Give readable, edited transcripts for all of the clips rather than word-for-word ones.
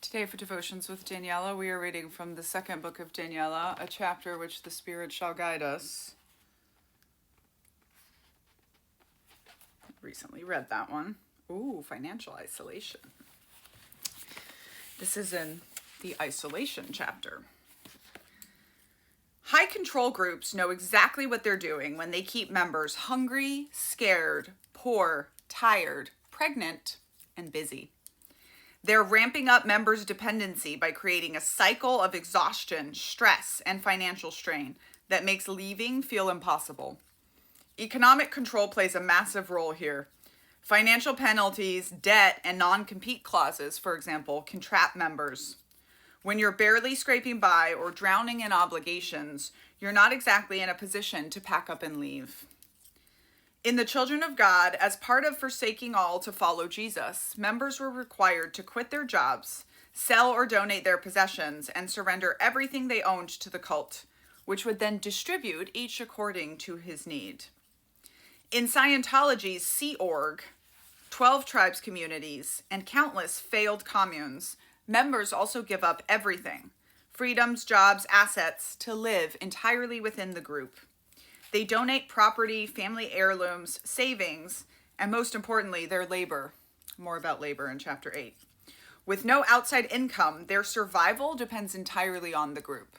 Today for Devotions with Daniella, we are reading from the second book of Daniella, a chapter which the Spirit shall guide us. Recently read that one. Ooh, financial isolation. This is in the isolation chapter. High control groups know exactly what they're doing when they keep members hungry, scared, poor, tired, pregnant, and busy. They're ramping up members' dependency by creating a cycle of exhaustion, stress, and financial strain that makes leaving feel impossible. Economic control plays a massive role here. Financial penalties, debt, and non-compete clauses, for example, can trap members. When you're barely scraping by or drowning in obligations, you're not exactly in a position to pack up and leave. In the Children of God, as part of forsaking all to follow Jesus, members were required to quit their jobs, sell or donate their possessions, and surrender everything they owned to the cult, which would then distribute each according to his need. In Scientology's Sea Org, 12 tribes communities, and countless failed communes, members also give up everything, freedoms, jobs, assets, to live entirely within the group. They donate property, family heirlooms, savings, and most importantly, their labor. More about labor in chapter 8. With no outside income, their survival depends entirely on the group.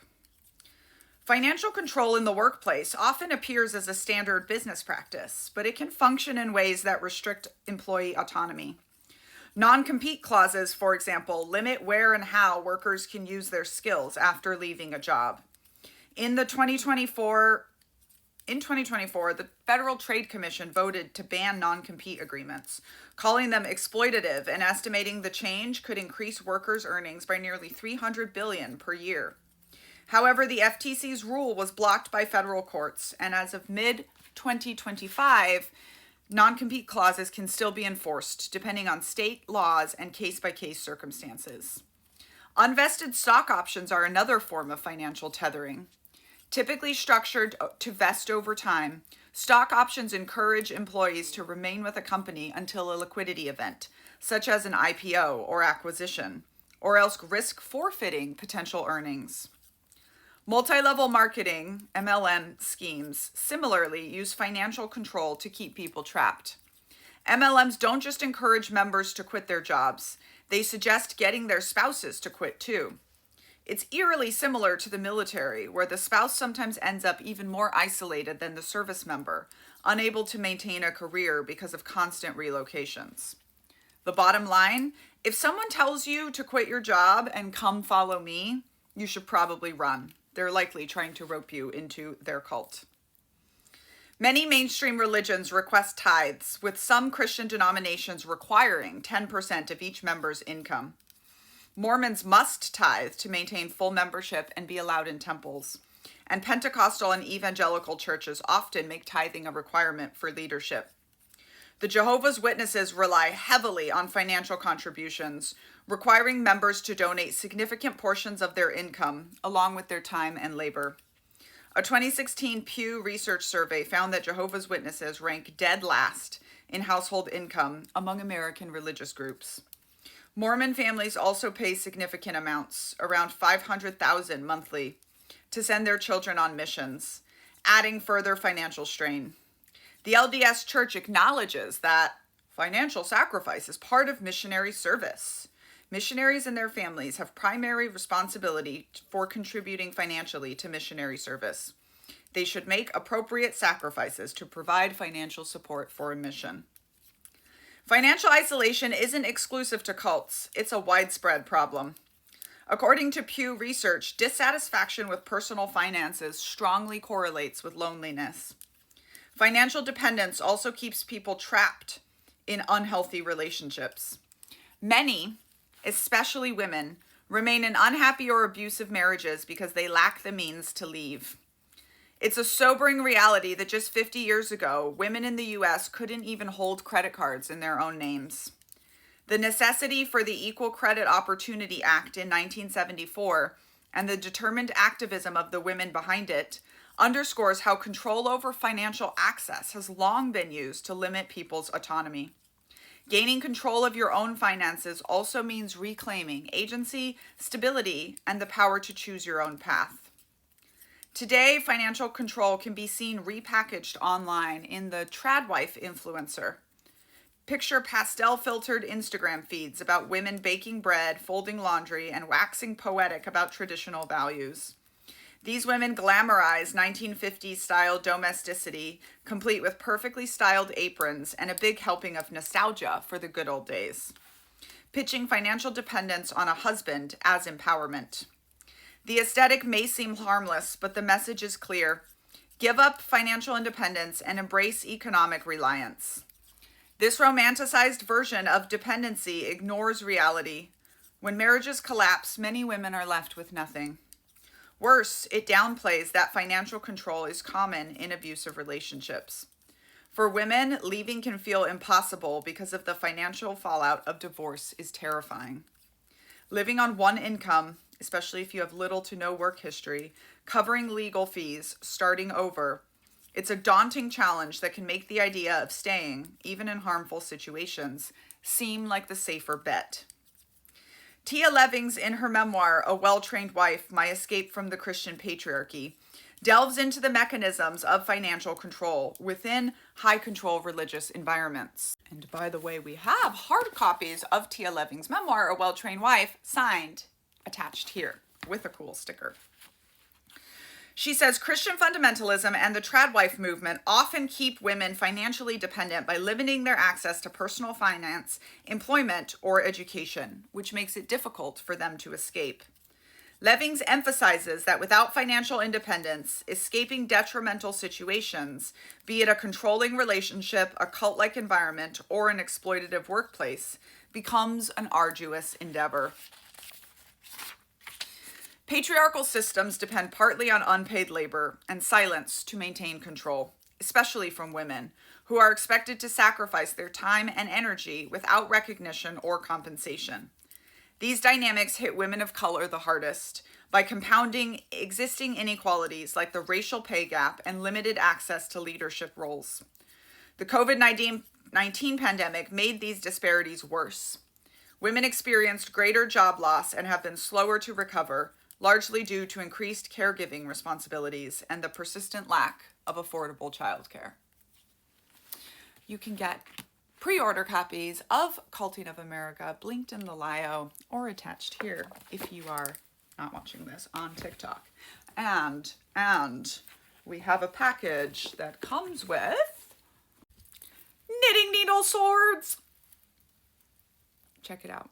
Financial control in the workplace often appears as a standard business practice, but it can function in ways that restrict employee autonomy. Non-compete clauses, for example, limit where and how workers can use their skills after leaving a job. In 2024, the Federal Trade Commission voted to ban non-compete agreements, calling them exploitative and estimating the change could increase workers' earnings by nearly $300 billion per year. However, the FTC's rule was blocked by federal courts, and as of mid-2025, non-compete clauses can still be enforced, depending on state laws and case-by-case circumstances. Unvested stock options are another form of financial tethering. Typically structured to vest over time, stock options encourage employees to remain with a company until a liquidity event, such as an IPO or acquisition, or else risk forfeiting potential earnings. Multi-level marketing, MLM schemes, similarly use financial control to keep people trapped. MLMs don't just encourage members to quit their jobs, they suggest getting their spouses to quit too. It's eerily similar to the military, where the spouse sometimes ends up even more isolated than the service member, unable to maintain a career because of constant relocations. The bottom line, if someone tells you to quit your job and come follow me, you should probably run. They're likely trying to rope you into their cult. Many mainstream religions request tithes, with some Christian denominations requiring 10% of each member's income. Mormons must tithe to maintain full membership and be allowed in temples. And Pentecostal and evangelical churches often make tithing a requirement for leadership. The Jehovah's Witnesses rely heavily on financial contributions, requiring members to donate significant portions of their income, along with their time and labor. A 2016 Pew Research survey found that Jehovah's Witnesses rank dead last in household income among American religious groups. Mormon families also pay significant amounts, around $500,000 monthly, to send their children on missions, adding further financial strain. The LDS Church acknowledges that financial sacrifice is part of missionary service. Missionaries and their families have primary responsibility for contributing financially to missionary service. They should make appropriate sacrifices to provide financial support for a mission. Financial isolation isn't exclusive to cults. It's a widespread problem. According to Pew Research, dissatisfaction with personal finances strongly correlates with loneliness. Financial dependence also keeps people trapped in unhealthy relationships. Many, especially women, remain in unhappy or abusive marriages because they lack the means to leave. It's a sobering reality that just 50 years ago, women in the U.S. couldn't even hold credit cards in their own names. The necessity for the Equal Credit Opportunity Act in 1974 and the determined activism of the women behind it underscores how control over financial access has long been used to limit people's autonomy. Gaining control of your own finances also means reclaiming agency, stability, and the power to choose your own path. Today, financial control can be seen repackaged online in the Tradwife influencer. Picture pastel-filtered Instagram feeds about women baking bread, folding laundry, and waxing poetic about traditional values. These women glamorize 1950s-style domesticity, complete with perfectly styled aprons and a big helping of nostalgia for the good old days, pitching financial dependence on a husband as empowerment. The aesthetic may seem harmless, but the message is clear. Give up financial independence and embrace economic reliance. This romanticized version of dependency ignores reality. When marriages collapse, many women are left with nothing. Worse, it downplays that financial control is common in abusive relationships. For women, leaving can feel impossible because of the financial fallout of divorce is terrifying. Living on one income, especially if you have little to no work history, covering legal fees, starting over, it's a daunting challenge that can make the idea of staying, even in harmful situations, seem like the safer bet. Tia Levings, in her memoir, A Well-Trained Wife, My Escape from the Christian Patriarchy, delves into the mechanisms of financial control within high-control religious environments. And by the way, we have hard copies of Tia Levings' memoir, A Well-Trained Wife, signed, attached here, with a cool sticker. She says Christian fundamentalism and the Tradwife movement often keep women financially dependent by limiting their access to personal finance, employment, or education, which makes it difficult for them to escape. Levings emphasizes that without financial independence, escaping detrimental situations, be it a controlling relationship, a cult-like environment, or an exploitative workplace, becomes an arduous endeavor. Patriarchal systems depend partly on unpaid labor and silence to maintain control, especially from women, who are expected to sacrifice their time and energy without recognition or compensation. These dynamics hit women of color the hardest by compounding existing inequalities like the racial pay gap and limited access to leadership roles. The COVID-19 pandemic made these disparities worse. Women experienced greater job loss and have been slower to recover, largely due to increased caregiving responsibilities and the persistent lack of affordable childcare. You can get pre-order copies of Culting of America linked in the bio or attached here if you are not watching this on TikTok. And we have a package that comes with knitting needle swords. Check it out.